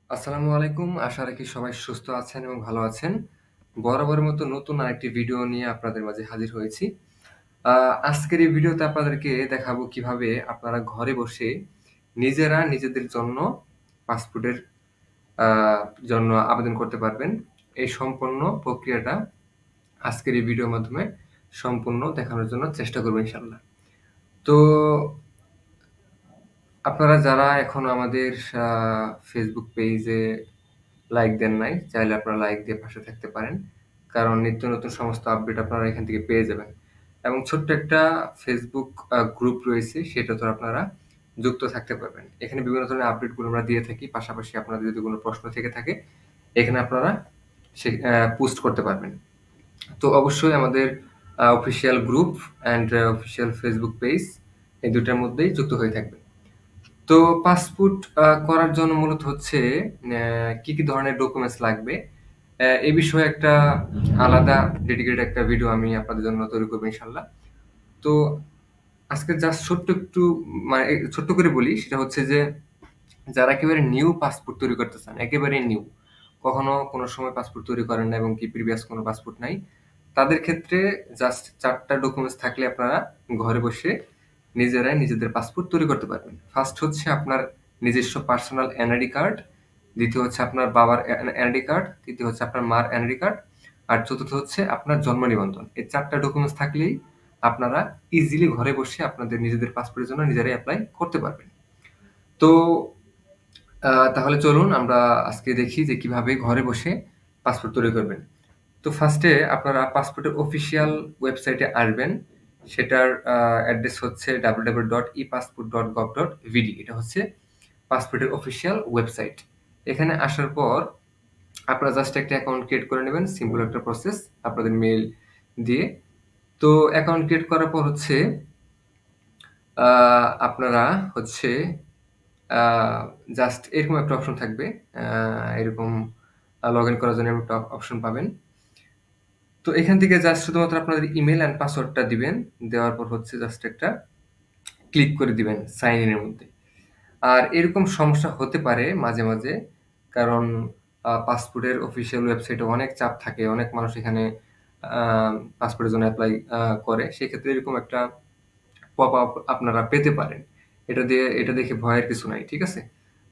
আসসালামু আলাইকুম। আশা রাখি সবাই সুস্থ আছেন এবং ভালো আছেন। বরাবরের মতো নতুন আরেকটি ভিডিও নিয়ে আপনাদের মাঝে হাজির হয়েছি। আজকের এই ভিডিওতে আপনাদেরকে দেখাবো কিভাবে আপনারা ঘরে বসে নিজেরা নিজেদের জন্য পাসপোর্টের আ জন্য আবেদন করতে পারবেন। এই সম্পূর্ণ প্রক্রিয়াটা আজকের এই ভিডিওর মাধ্যমে সম্পূর্ণ দেখানোর জন্য চেষ্টা করব ইনশাআল্লাহ। তো আপনারা যারা এখনো আমাদের আ Facebook পেজে লাইক দেন নাই, চাইলে আপনারা লাইক দিয়ে পাশে থাকতে পারেন। কারণ নিত্য নতুন সমস্ত আপডেট আপনারা এখান থেকে পেয়ে যাবেন। এবং ছোট্ট একটা Facebook গ্রুপ রয়েছে, সেটাতেও আপনারা যুক্ত থাকতে পারবেন। এখানে বিভিন্ন ধরনের আপডেটগুলো আমরা দিয়ে থাকি। পাশাপাশি আপনাদের যদি কোনো প্রশ্ন থেকে থাকে, এখানে আপনারা পোস্ট করতে পারবেন। তো অবশ্যই আমাদের official group and official Facebook page এই ২ টার মধ্যেই যুক্ত হয়ে থাকবেন। তো পাসপোর্ট করার জন্য মূলত হচ্ছে কি ধরনের ডকুমেন্টস লাগবে, এই বিষয়ে একটা আলাদা ডেডিকেটেড একটা ভিডিও আমি আপনাদের জন্য তৈরি করব ইনশাআল্লাহ। তো আজকে জাস্ট ছোট্ট একটু মানে ছোট্ট করে বলি, সেটা হচ্ছে যে যারা একেবারে নিউ পাসপোর্ট তৈরি করতে চান, একেবারে নিউ, কখনো কোনো সময় পাসপোর্ট তৈরি করেন না এবং কি প্রিভিয়াস কোনো পাসপোর্ট নাই, তাদের ক্ষেত্রে জাস্ট ৪ টা ডকুমেন্টস থাকলে আপনারা ঘরে বসে নিজেরাই নিজেদের পাসপোর্ট তৈরি করতে পারবেন। ফার্স্ট হচ্ছে আপনার নিজস্ব পার্সোনাল এনআইডি কার্ড, দ্বিতীয় হচ্ছে আপনার বাবার এনআইডি কার্ড, তৃতীয় হচ্ছে আপনার মার এনআইডি কার্ড, আর চতুর্থ হচ্ছে আপনার জন্ম নিবন্ধন। এই ৪ টা ডকুমেন্টস থাকলেই আপনারা ইজিলি ঘরে বসে আপনাদের নিজেদের পাসপোর্টের জন্য নিজেরাই এপ্লাই করতে পারবেন। তো তাহলে চলুন আমরা আজকে দেখি যে কিভাবে ঘরে বসে পাসপোর্ট তৈরি করবেন। তো ফার্স্টে আপনারা পাসপোর্টের অফিসিয়াল ওয়েবসাইটে আসবেন। সেটার অ্যাড্রেস হচ্ছে www.epassport.gov.vd। এটা হচ্ছে পাসপোর্টের অফিসিয়াল ওয়েবসাইট। এখানে আসার পর আপনারা জাস্ট একটা অ্যাকাউন্ট ক্রিয়েট করে নেবেন। সিম্পল একটা প্রসেস আপনাদের মেইল দিয়ে। তো অ্যাকাউন্ট ক্রিয়েট করার পর হচ্ছে আ আপনারা হচ্ছে আ জাস্ট এরকম একটা অপশন থাকবে। আ এরকম লগইন করার জন্য একটা অপশন পাবেন। তো এখান থেকে জাস্ট শুধুমাত্র আপনাদের ইমেইল অ্যান্ড পাসওয়ার্ডটা দিবেন। দেওয়ার পর হচ্ছে জাস্ট একটা ক্লিক করে দিবেন সাইন ইন এর মধ্যে। আর এরকম সমস্যা হতে পারে মাঝে মাঝে। কারণ পাসপোর্টের অফিসিয়াল ওয়েবসাইটে অনেক চাপ থাকে। অনেক মানুষ এখানে আ পাসপোর্টের জন্য এপ্লাই করে। সেক্ষেত্রে এরকম একটা পপ-আপ আপনারা পেতে পারেন। এটা দেখে ভয়ের কিছু নাই। ঠিক আছে?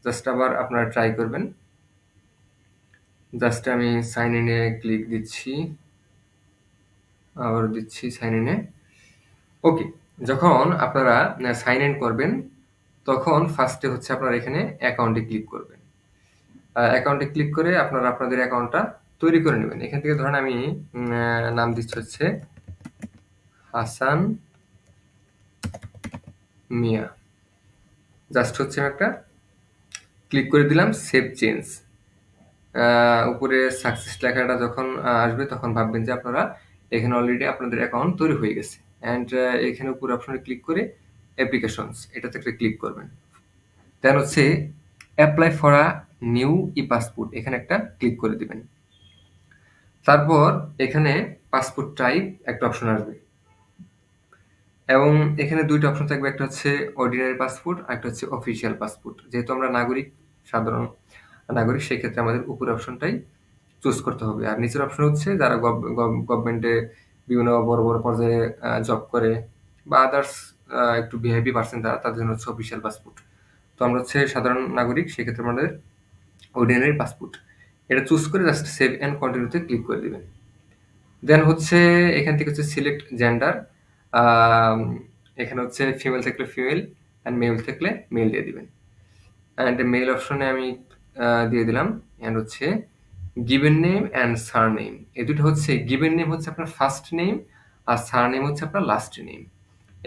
জাস্ট আবার আপনারা ট্রাই করবেন। জাস্ট আমি সাইন ইন এ ক্লিক দিচ্ছি। আবারও দিচ্ছি সাইন ইন এ। ওকে। যখন আপনারা সাইন ইন করবেন, তখন ফার্স্টে হচ্ছে আপনারা এখানে অ্যাকাউন্টে ক্লিক করবেন। অ্যাকাউন্টে ক্লিক করে আপনারা আপনাদের অ্যাকাউন্টটা তৈরি করে নেবেন। এখান থেকে ধরেন আমি নাম দিচ্ছি হচ্ছে হাসান মিয়া। জাস্ট হচ্ছে আমি একটা ক্লিক করে দিলাম সেভ চেঞ্জ। উপরে সাকসেস লেখাটা যখন আসবে তখন ভাববেন যে আপনারা এখানে অলরেডি আপনাদের অ্যাকাউন্ট তৈরি হয়ে গেছে। অ্যান্ড এখানে উপরে অপশনে ক্লিক করে অ্যাপ্লিকেশনস এটাতে একটা ক্লিক করবেন। দেন হচ্ছে apply for a new e-passport এখানে একটা ক্লিক করে দিবেন। তারপর এখানে পাসপোর্ট টাইপ একটা অপশন আসবে এবং এখানে ২ টা অপশন থাকবে। একটা হচ্ছে অর্ডিনারি পাসপোর্ট, আরেকটা হচ্ছে অফিসিয়াল পাসপোর্ট। যেহেতু আমরা নাগরিক, সাধারণ নাগরিক, সেক্ষেত্রে আমাদের উপরের অপশনটাই চুজ করতে হবে। আর নিচের অপশন হচ্ছে যারা গভর্নমেন্টে বিভিন্ন বড় পর্যায়ে জব করে বা আদার্স একটু ভিআইপি পারসন তাদের জন্য হচ্ছে অফিসিয়াল পাসপোর্ট। তো আমরা হচ্ছে সাধারণ নাগরিক, সেক্ষেত্রে আমাদের অর্ডিনারি পাসপোর্ট। এটা চুজ করে জাস্ট সেভ অ্যান্ড কন্টিনিউতে ক্লিক করে দিবেন। দেন হচ্ছে এখান থেকে হচ্ছে সিলেক্ট জেন্ডার। আম এখানে হচ্ছে ফিমেল থাকলে ফিমেল অ্যান্ড মেল থাকলে মেল দিয়ে দিবেন। অ্যান্ড মেল অপশনে আমি দিয়ে দিলাম। অ্যান্ড হচ্ছে গিভেন নেম অ্যান্ড সারনেম। এই দুটো হচ্ছে গিভেন নেম হচ্ছে আপনার ফার্স্ট নেম আর সারনেম হচ্ছে আপনার লাস্ট নেম।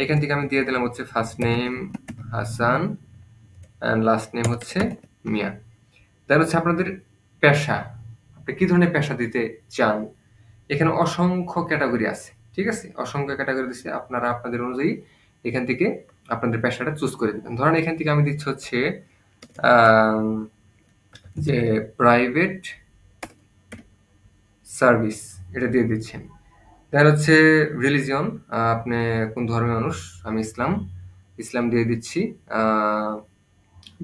এখান থেকে আমি দিয়ে দিলাম হচ্ছে first name Hasan and last name হচ্ছে মিয়া। দেন হচ্ছে আপনাদের পেশা। আপনি কি ধরনের পেশা দিতে চান? এখানে অসংখ্য ক্যাটাগরি আছে। ঠিক আছে? অসংখ্য ক্যাটাগরি দিছে। আপনারা আপনাদের অনুযায়ী এখান থেকে আপনাদের পেশাটা চুজ করে দিবেন। ধরেন এখান থেকে আমি দিচ্ছি হচ্ছে আম যে প্রাইভেট সার্ভিস এটা দিয়ে দিচ্ছেন। দেন হচ্ছে রিলিজিয়ন, আপনি কোন ধর্মের মানুষ? আমি ইসলাম। ইসলাম দিয়ে দিচ্ছি। আ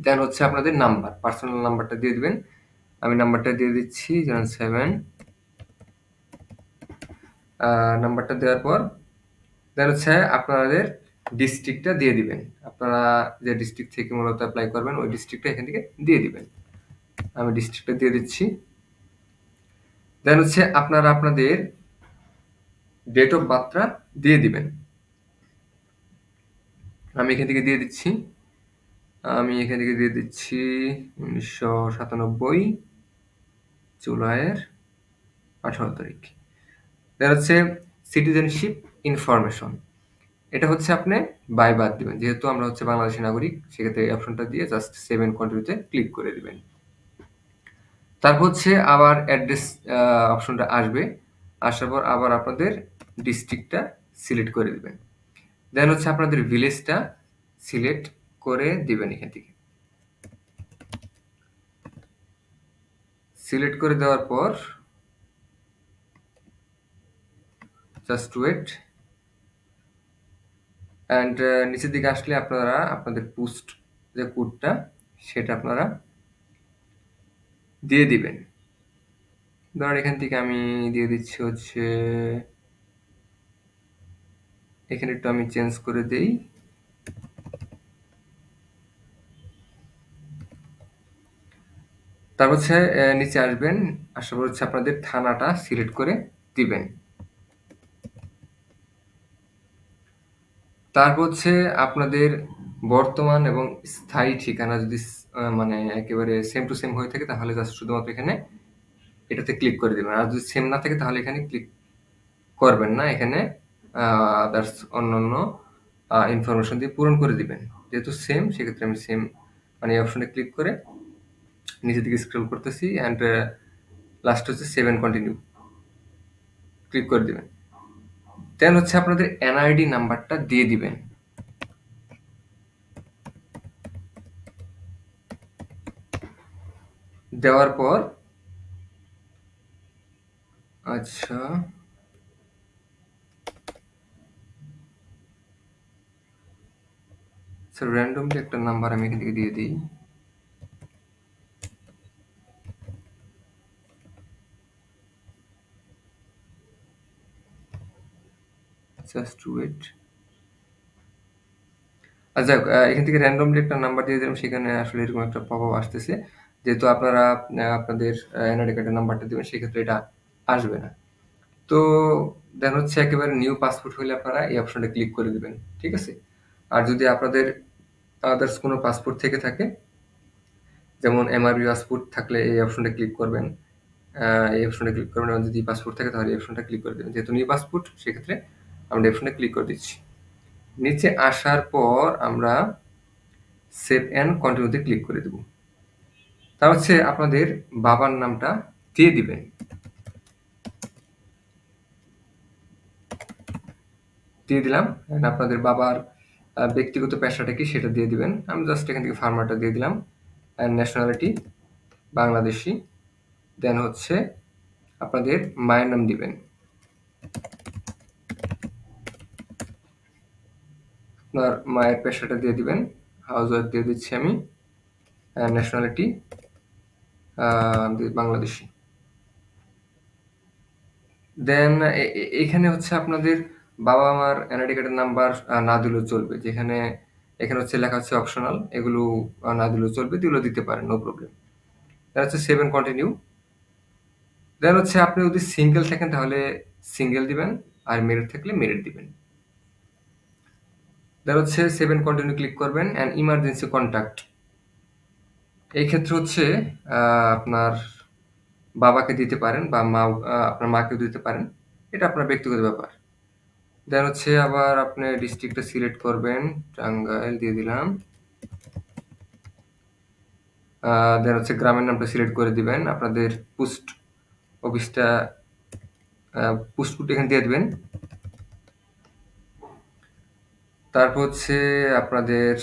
দেন হচ্ছে আপনাদের নাম্বার, পার্সোনাল নাম্বারটা দিয়ে দিবেন। আমি নাম্বারটা দিয়ে দিচ্ছি 07। নাম্বারটা দেওয়ার পর দেন হচ্ছে আপনাদের ডিস্ট্রিক্টটা দিয়ে দিবেন। আপনারা যে ডিস্ট্রিক্ট থেকে মূলত অ্যাপ্লাই করবেন ওই ডিস্ট্রিক্টটা এখান থেকে দিয়ে দিবেন। আমি ডিস্ট্রিক্টটা দিয়ে দিচ্ছি। দেন হচ্ছে আপনারা আপনাদের ডেট অফ বার্থটা দিয়ে দিবেন। আমি এখান থেকে দিয়ে দিচ্ছি। আমি এখান থেকে দিয়ে দিচ্ছি 1997 জুলাইয়ের 18 তারিখ। দেন হচ্ছে সিটিজেনশিপ ইনফরমেশন, এটা হচ্ছে আপনি বাই বার্থ দিবেন। যেহেতু আমরা হচ্ছে বাংলাদেশী নাগরিক, সেক্ষেত্রে এই অপশনটা দিয়ে জাস্ট সেভ এন্ড কন্টিনিউতে ক্লিক করে দিবেন। তারপর হচ্ছে আবার অ্যাড্রেস অপশনটা আসবে। আসার পর আবার আপনাদের ডিস্ট্রিক্টটা সিলেক্ট করে দিবেন। দেন হচ্ছে আপনাদের ভিলেজটা সিলেক্ট করে দিবেন। এখান থেকে সিলেক্ট করে দেওয়ার পর জাস্ট ওয়েট, অ্যান্ড নিচের দিকে আসলে আপনারা আপনাদের পোস্ট যে কোডটা সেটা আপনারা দিয়ে দিবেন। ধরেন এখান থেকে আমি দিয়ে দিচ্ছি হচ্ছে, এখানে একটু আমি চেঞ্জ করে দেই। তারপর হচ্ছে নিচে আসবেন, আসার পর হচ্ছে আপনাদের থানাটা সিলেক্ট করে দিবেন। তারপর হচ্ছে আপনাদের বর্তমান এবং স্থায়ী ঠিকানা যদি মানে একেবারে সেম টু সেম হয়ে থাকে তাহলে জাস্ট শুধুমাত্র এখানে এটাতে ক্লিক করে দিবেন। আর যদি সেম না থাকে তাহলে এখানে ক্লিক করবেন না। এখানে আদার্স অন্যান্য ইনফরমেশন দিয়ে পূরণ করে দিবেন। যেহেতু সেম, সেক্ষেত্রে আমি সেম মানে এই অপশনে ক্লিক করে নিচের দিকে স্ক্রল করতেছি, অ্যান্ড লাস্ট হচ্ছে সেভ এন্ড কন্টিনিউ ক্লিক করে দিবেন। দেন হচ্ছে আপনাদের এনআইডি নাম্বারটা দিয়ে দিবেন। দেওয়ার পর আচ্ছা র্যান্ডমলি একটা নাম্বার আমি এখান থেকে দিয়ে দিই। Just wait. আচ্ছা, এখান থেকে র্যান্ডমলি একটা নাম্বার দিয়ে দিলাম, সেখানে আসলে এরকম একটা পপআপ আসতেছে। যেহেতু আপনারা আপনাদের এনআইডি কার্ডের নাম্বারটা দেবেন, সেক্ষেত্রে এটা আসবে না। তো দেন হচ্ছে একেবারে নিউ পাসপোর্ট হলে আপনারা এই অপশনটা ক্লিক করে দিবেন। ঠিক আছে? আর যদি আপনাদের আদার্স কোনো পাসপোর্ট থেকে থাকে, যেমন এমআরবি পাসপোর্ট থাকলে এই অপশনটা ক্লিক করবেন। এই অপশনটা ক্লিক করবেন, এবং যদি পাসপোর্ট থাকে তাহলে এই অপশনটা ক্লিক করে দেবেন। যেহেতু নিউ পাসপোর্ট, সেক্ষেত্রে আমরা এই অপশনটা ক্লিক করে দিচ্ছি। নিচে আসার পর আমরা সেভ অ্যান্ড কন্টিনিউতে ক্লিক করে দেব। তা হচ্ছে আপনাদের বাবার নামটা দিয়ে দিবেন। দিয়ে দিলাম। আপনাদের বাবার ব্যক্তিগত পেশাটা কি সেটা দিয়ে দিবেন। আমি জাস্ট এখান থেকে ফার্মারটা দিয়ে দিলাম। And nationality Bangladeshi. দেন হচ্ছে আপনাদের মায়ের নাম দিবেন। আপনার মায়ের পেশাটা দিয়ে দিবেন। হাউস ওয়াইফ দিয়ে দিচ্ছি আমি। ন্যাশনালিটি বাংলাদেশি। দেন এখানে হচ্ছে আপনাদের বাবা মার এনআইডি কার্ডের নাম্বার না দিলেও চলবে। যেখানে এখানে হচ্ছে লেখা হচ্ছে অপশনাল, এগুলো না দিলেও চলবে, দিলেও দিতে পারেন, নো প্রবলেম। দেন হচ্ছে সেভ এন্ড কন্টিনিউ। দেন হচ্ছে আপনি যদি সিঙ্গেল থাকেন তাহলে সিঙ্গেল দিবেন, আর মেরিড থাকলে মেরিড দিবেন। দেন হচ্ছে সেভ এন্ড কন্টিনিউ ক্লিক করবেন। অ্যান্ড ইমার্জেন্সি কন্ট্যাক্ট, এই ক্ষেত্রে হচ্ছে আপনার বাবাকে দিতে পারেন বা আপনার মাকেও দিতে পারেন, এটা আপনার ব্যক্তিগত ব্যাপার। দেন হচ্ছে আবার আপনি ডিস্ট্রিক্টটা সিলেক্ট করবেন, টাঙ্গাইল দিয়ে দিলাম। দেন হচ্ছে গ্রামের নামটা সিলেক্ট করে দিবেন। আপনাদের পোস্ট অফিসটা পোস্ট কোড এখানে দিয়ে দিবেন। তারপর হচ্ছে আপনাদের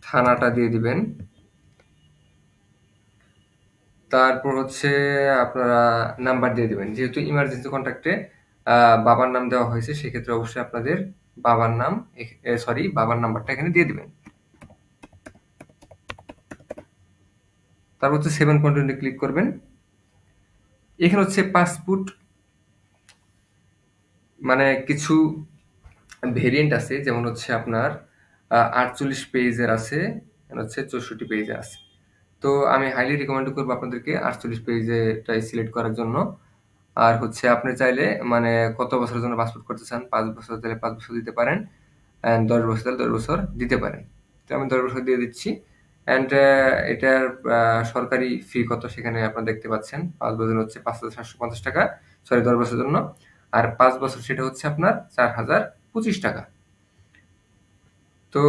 থানাটা দিয়ে দিবেন। তারপর হচ্ছে আপনারা নাম্বার দিয়ে দিবেন। যেহেতু ইমার্জেন্সি কন্ট্যাক্টে বাবার নাম দেওয়া হয়েছে, সেক্ষেত্রে অবশ্যই আপনাদের বাবার নাম বাবার নাম্বারটা এখানে দিয়ে দিবেন। তারপর হচ্ছে 7 কন্টিনিউতে ক্লিক করবেন। এখানে হচ্ছে পাসপোর্ট মানে কিছু ভেরিয়েন্ট আছে, যেমন হচ্ছে আপনার 48 পেজের আছে, হচ্ছে 64 পেজের আছে। তো আমি হাইলি রিকমেন্ড করবো আপনাদেরকে 48 পেজেটাই সিলেক্ট করার জন্য। আর হচ্ছে আপনি চাইলে মানে কত বছরের জন্য পাসপোর্ট করতে চান, 5 বছর চাইলে 5 বছর দিতে পারেন, অ্যান্ড 10 বছর চাইলে 10 বছর দিতে পারেন। তো আমি 10 বছর দিয়ে দিচ্ছি। অ্যান্ড এটার সরকারি ফি কত সেখানে আপনারা দেখতে পাচ্ছেন। 5 বছর হচ্ছে 5,750 টাকা, সরি 10 বছরের জন্য। আর 5 বছর সেটা হচ্ছে আপনার 4,025 টাকা। তো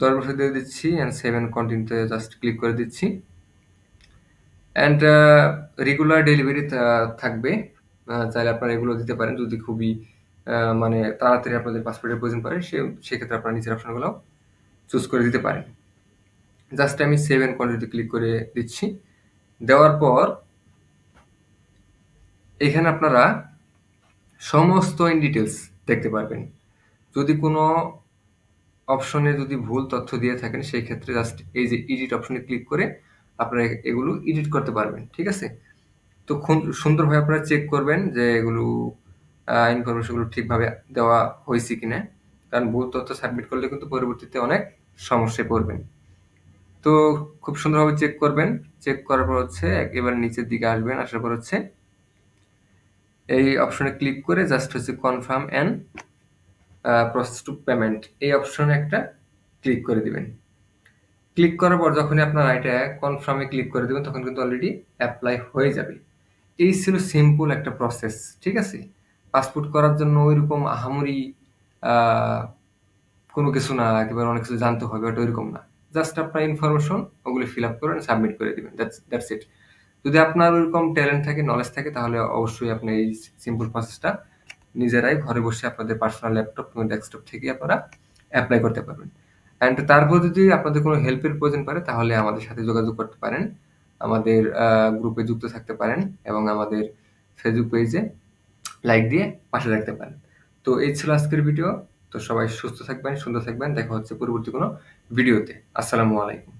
10 বছর দিয়ে দিচ্ছি অ্যান্ড 7 কন্টিনিউতে জাস্ট ক্লিক করে দিচ্ছি। অ্যান্ড রেগুলার ডেলিভারি থাকবে, চাইলে আপনারা এগুলো দিতে পারেন যদি খুবই মানে তাড়াতাড়ি আপনাদের পাসপোর্টের প্রয়োজন পড়ে, সেক্ষেত্রে আপনারা নিচের অপশনগুলো চুজ করে দিতে পারেন। জাস্ট আমি 7 কন্টিনিউতে ক্লিক করে দিচ্ছি। দেওয়ার পর এখানে আপনারা সমস্ত ইন ডিটেলস দেখতে পারবেন। যদি কোনো অপশনে যদি ভুল তথ্য দিয়ে থাকেন সেই ক্ষেত্রে জাস্ট এই যে এডিট অপশনে ক্লিক করে আপনারা এগুলো এডিট করতে পারবেন, ঠিক আছে? তো খুব সুন্দরভাবে আপনারা চেক করবেন যে এগুলো ইনফরমেশনগুলো ঠিকভাবে দেওয়া হয়েছে কিনা, কারণ ভুল তথ্য সাবমিট করলে কিন্তু পরবর্তীতে অনেক সমস্যায় পড়বেন। তো খুব সুন্দরভাবে চেক করবেন। চেক করার পর হচ্ছে একেবারে নিচের দিকে আসবেন, আসার পর হচ্ছে এই অপশনে ক্লিক করে জাস্ট হচ্ছে confirm and process to payment এই অপশনে একটা ক্লিক করে দিবেন। ক্লিক করার পর যখনই আপনারা এটা কনফার্মে ক্লিক করে দেবেন তখন কিন্তু অলরেডি অ্যাপ্লাই হয়ে যাবে। এই ছিল সিম্পল একটা প্রসেস, ঠিক আছে? পাসপোর্ট করার জন্য ওইরকম আহামরি কোনো কিছু না, একেবারে অনেক কিছু জানতে হবে ওটা ওইরকম না। জাস্ট আপনার ইনফরমেশন ওগুলো ফিল আপ করেন, সাবমিট করে দিবেন, দ্যাটস ইট। যদি আপনার ওইরকম ট্যালেন্ট থাকে, নলেজ থাকে, তাহলে অবশ্যই আপনি এই সিম্পল প্রসেসটা নিজেরাই ঘরে বসে আপনাদের পার্সোনাল ল্যাপটপ কিংবা ডেস্কটপ থেকে আপনারা অ্যাপ্লাই করতে পারবেন। অ্যান্ড তারপর যদি আপনাদের কোনো হেল্পের প্রয়োজন পড়ে তাহলে আমাদের সাথে যোগাযোগ করতে পারেন, আমাদের গ্রুপে যুক্ত থাকতে পারেন এবং আমাদের ফেসবুক পেজে লাইক দিয়ে পাশে রাখতে পারেন। তো এই ছিল আজকের ভিডিও। তো সবাই সুস্থ থাকবেন, সুন্দর থাকবেন। দেখা হচ্ছে পরবর্তী কোনো ভিডিওতে। আসসালামু আলাইকুম।